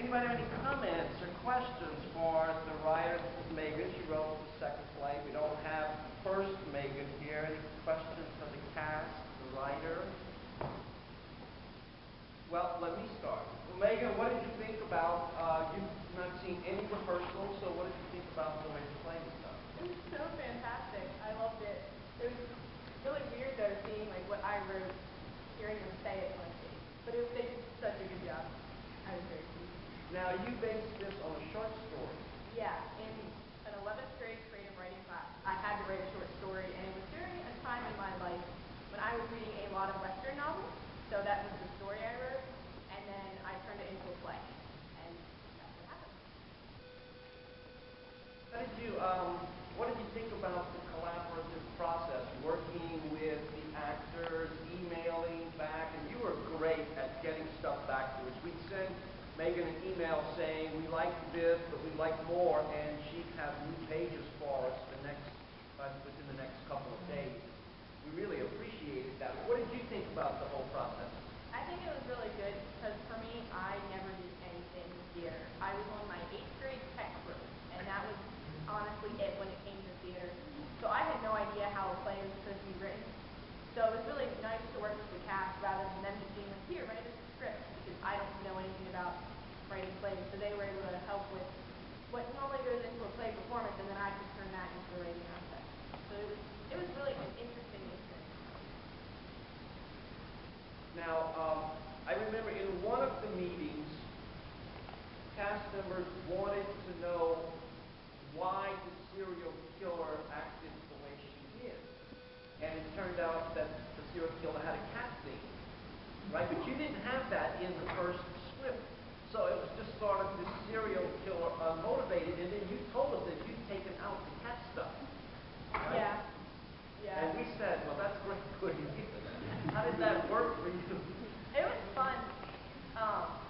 Anybody have any comments or questions for the writer? This is Megan. She wrote the second play. We don't have first Megan here. Any questions for the cast, the writer? Well, let me start. Well, Megan, what did you think about, you've not seen any rehearsals, so what did you think about the way the play was done? It was so fantastic. I loved it. It was really weird though seeing like what I wrote, hearing them say it on stage. But they did such a good job. I was very pleased. Now, you based this on a short story. Yeah, in an 11th grade creative writing class, I had to write a short story, and it was during a time in my life when I was reading a lot of Western novels. So that was the story I wrote, and then I turned it into a play, and that's what happened. What did you think about the collaborative process, working with the actors, emailing back, and you were great at getting stuff back to us. We'd send Megan an email saying, we like this, but we'd like more, and she'd have new pages for us within the next couple of days. We really appreciated that. What did you think about the whole process? I think it was really good because for me, I never did anything with theater. I was on my 8th grade textbook, and that was honestly it when it came to theater. So I had no idea how a play was supposed to be written. So it was really nice to work with the cast rather than them just being like, here, write us a script, because I don't know anything about writing plays. So they were able to help with what normally goes into a play performance, and then I could turn that into a writing aspect. So it was really an interesting experience. Now, I remember in one of the meetings, cast members wanted to know why the serial killer acted the way she did. And it turned out that the serial killer had a cat thing, right? But you didn't have that in the first script. So it was just sort of the serial killer motivated, and then you told us that you'd taken out the cat stuff. Right? Yeah. Yeah. And we said, well, that's great. Good. How did that work for you? It was fun.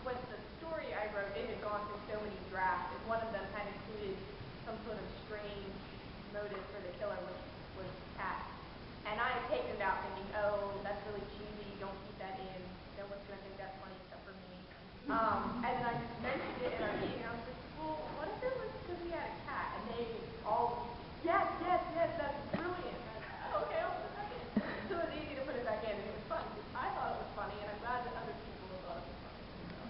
With the story I wrote, it had gone through so many drafts, and one of them had included some sort of strange motive for the killer, which was cat. And I had taken it out thinking, oh, that's really cheesy, don't keep that in. No one's going to think that's funny except for me. And then I just mentioned it in our meeting, and I was like, well, what if it was because he had a cat? And they all, yes, that's brilliant. And I was like, oh, okay, I'll put it back in. So it was easy to put it back in, and it was fun. I thought it was funny, and I'm glad that other people thought it was funny. So.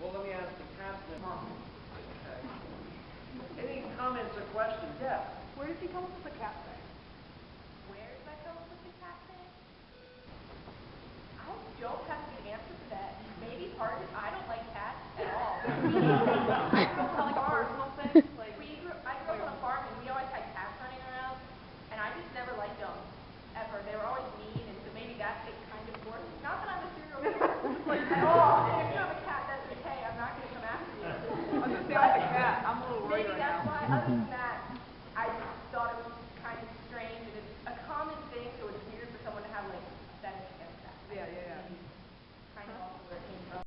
Well, let me ask the cast member. Okay. Any comments or questions? Yes. Where did you come up with the cat thing? Where did I come up with the cat thing? I don't have a good answer for that. Maybe part of it, I don't like cats at all. I grew up on a farm. I grew up on a farm, and we always had cats running around, and I just never liked them, ever. They were always mean, and so maybe that's it kind of for me. Not that I'm a serial killer, at all. And if you have a cat, that's okay. I'm not going to come after you. I was going to say, I'm a cat. I'm a little worried Maybe right that's now. why, other than that, I